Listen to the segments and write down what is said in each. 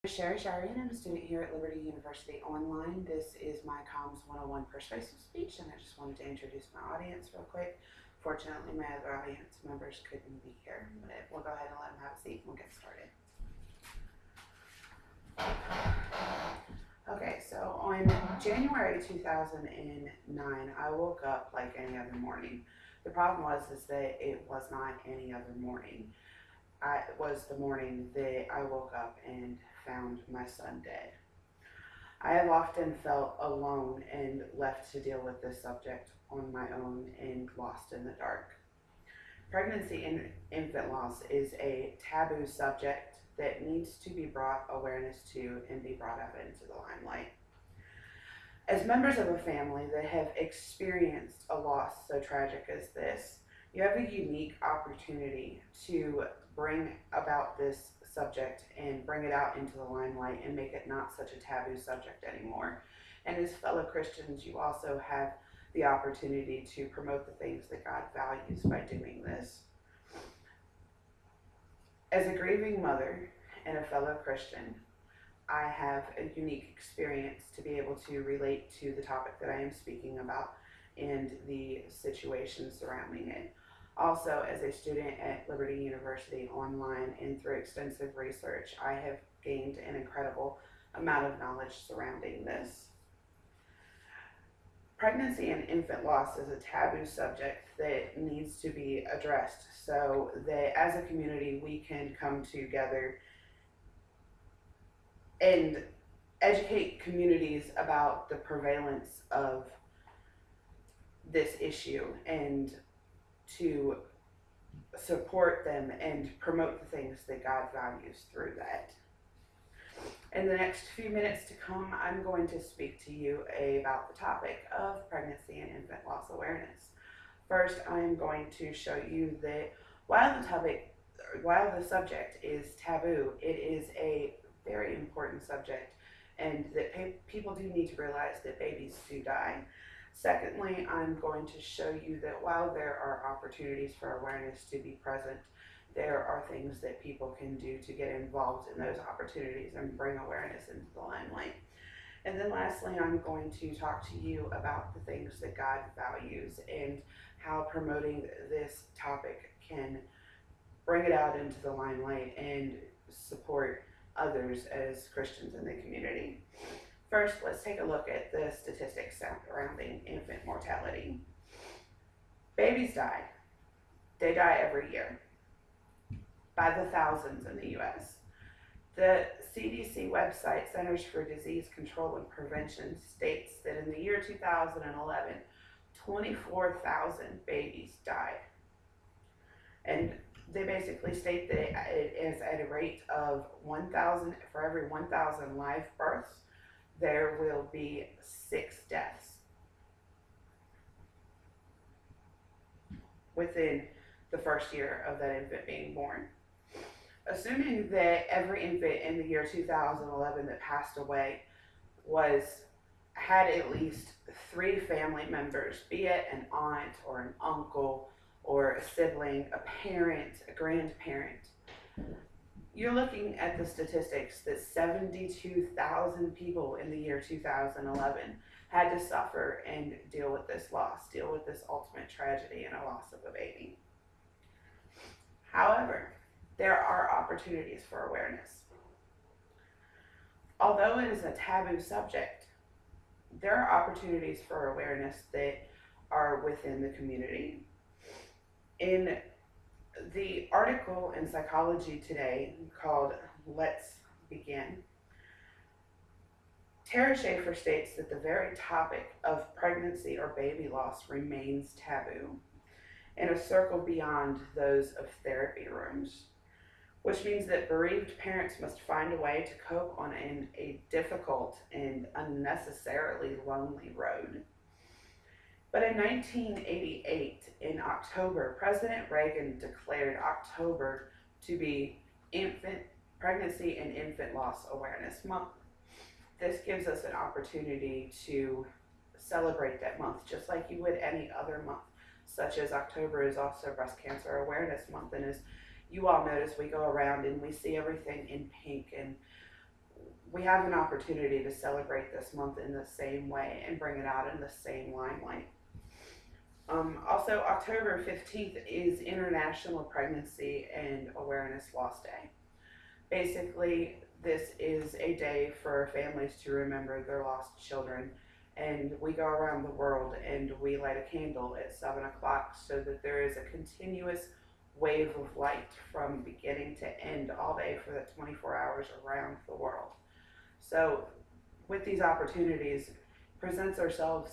Shirey, and I'm a student here at Liberty University Online. This is my Comms 101 Persuasive speech, and I just wanted to introduce my audience real quick. Fortunately, my other audience members couldn't be here, but we'll go ahead and let them have a seat and we'll get started. Okay, so on January 2009, I woke up like any other morning. The problem was that it was not any other morning. It was the morning that I woke up and found my son dead. I have often felt alone and left to deal with this subject on my own and lost in the dark. Pregnancy and infant loss is a taboo subject that needs to be brought awareness to and be brought out into the limelight. As members of a family that have experienced a loss so tragic as this, you have a unique opportunity to bring about this subject and bring it out into the limelight and make it not such a taboo subject anymore. And as fellow Christians, you also have the opportunity to promote the things that God values by doing this. As a grieving mother and a fellow Christian, I have a unique experience to be able to relate to the topic that I am speaking about and the situation surrounding it. Also, as a student at Liberty University Online and through extensive research, I have gained an incredible amount of knowledge surrounding this. Pregnancy and infant loss is a taboo subject that needs to be addressed so that as a community we can come together and educate communities about the prevalence of this issue and to support them and promote the things that God values through that. In the next few minutes to come, I'm going to speak to you about the topic of pregnancy and infant loss awareness. First, I'm going to show you that while the subject is taboo, it is a very important subject, and that people do need to realize that babies do die. Secondly, I'm going to show you that while there are opportunities for awareness to be present, there are things that people can do to get involved in those opportunities and bring awareness into the limelight. And then lastly, I'm going to talk to you about the things that God values and how promoting this topic can bring it out into the limelight and support others as Christians in the community. First, let's take a look at the statistics surrounding infant mortality. Babies die. They die every year by the thousands in the US. The CDC website, Centers for Disease Control and Prevention, states that in the year 2011, 24,000 babies died. And they basically state that it is at a rate of 1,000, for every 1,000 live births, there will be 6 deaths within the first year of that infant being born. Assuming that every infant in the year 2011 that passed away had at least 3 family members, be it an aunt or an uncle or a sibling, a parent, a grandparent, you're looking at the statistics that 72,000 people in the year 2011 had to suffer and deal with this loss, deal with this ultimate tragedy and a loss of a baby. However, there are opportunities for awareness. Although it is a taboo subject, there are opportunities for awareness that are within the community. In the article in Psychology Today called Let's Begin, Tara Schaefer states that the very topic of pregnancy or baby loss remains taboo in a circle beyond those of therapy rooms, which means that bereaved parents must find a way to cope on a difficult and unnecessarily lonely road. But in 1988, in October, President Reagan declared October to be Pregnancy and Infant Loss Awareness Month. This gives us an opportunity to celebrate that month just like you would any other month, such as October is also Breast Cancer Awareness Month. And as you all notice, we go around and we see everything in pink, and we have an opportunity to celebrate this month in the same way and bring it out in the same limelight. Also, October 15th is International Pregnancy and Awareness Loss Day. Basically, this is a day for families to remember their lost children. And we go around the world and we light a candle at 7 o'clock so that there is a continuous wave of light from beginning to end all day for the 24 hours around the world. So, with these opportunities, presents ourselves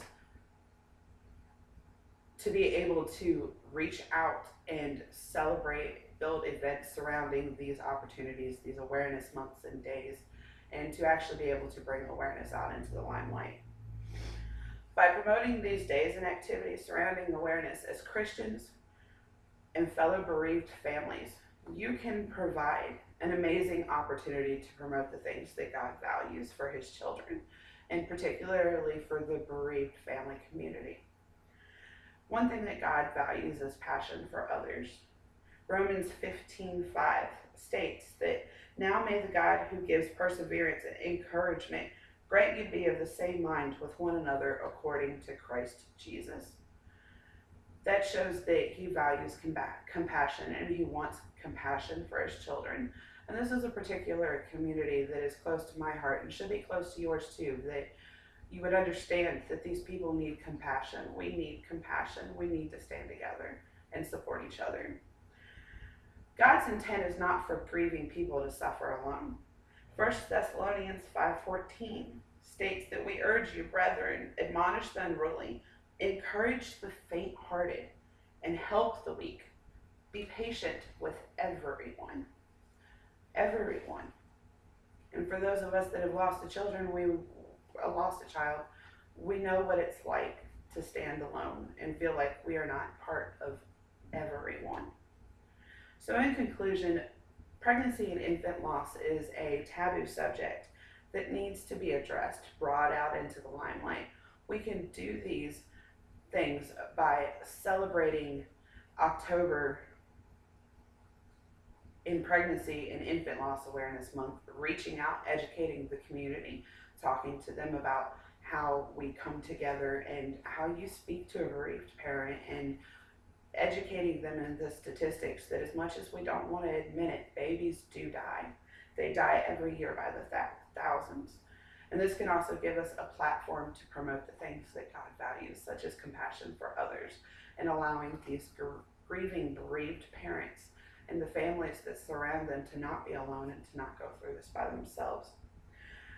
to be able to reach out and celebrate, build events surrounding these opportunities, these awareness months and days, and to actually be able to bring awareness out into the limelight. By promoting these days and activities surrounding awareness as Christians and fellow bereaved families, you can provide an amazing opportunity to promote the things that God values for his children, and particularly for the bereaved family community. One thing that God values is passion for others. Romans 15:5 states that now may the God who gives perseverance and encouragement grant you be of the same mind with one another according to Christ Jesus. That shows that he values compassion, and he wants compassion for his children. And this is a particular community that is close to my heart and should be close to yours too, that you would understand that these people need compassion. We need compassion. We need to stand together and support each other. God's intent is not for grieving people to suffer alone. 1 Thessalonians 5:14 states that we urge you, brethren, admonish the unruly, encourage the faint-hearted, and help the weak. Be patient with everyone. Everyone. And for those of us that have lost a child, we know what it's like to stand alone and feel like we are not part of everyone. So in conclusion, pregnancy and infant loss is a taboo subject that needs to be addressed, brought out into the limelight. We can do these things by celebrating October in Pregnancy and Infant Loss Awareness Month, reaching out, educating the community, talking to them about how we come together and how you speak to a bereaved parent, and educating them in the statistics that as much as we don't want to admit it, babies do die. They die every year by the thousands. And this can also give us a platform to promote the things that God values, such as compassion for others, and allowing these grieving, bereaved parents and the families that surround them to not be alone and to not go through this by themselves.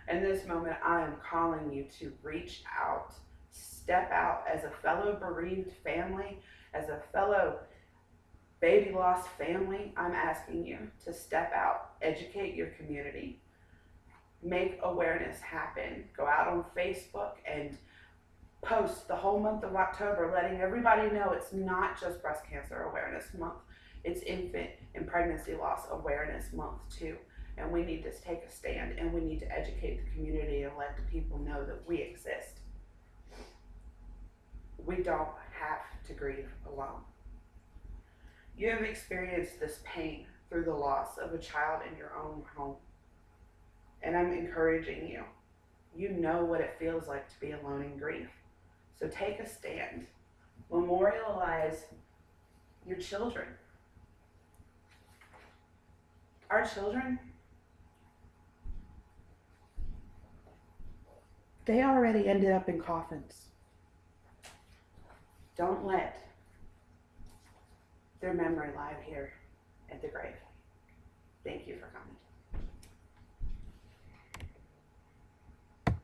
In this moment, I am calling you to reach out, step out as a fellow bereaved family, as a fellow baby lost family. I'm asking you to step out, educate your community, make awareness happen. Go out on Facebook and post the whole month of October, letting everybody know it's not just Breast Cancer Awareness Month, it's Infant and Pregnancy Loss Awareness Month too. And we need to take a stand, and we need to educate the community and let the people know that we exist. We don't have to grieve alone. You have experienced this pain through the loss of a child in your own home. And I'm encouraging you. You know what it feels like to be alone in grief. So take a stand. Memorialize your children. Our children, they already ended up in coffins. Don't let their memory lie here at the grave. Thank you for coming.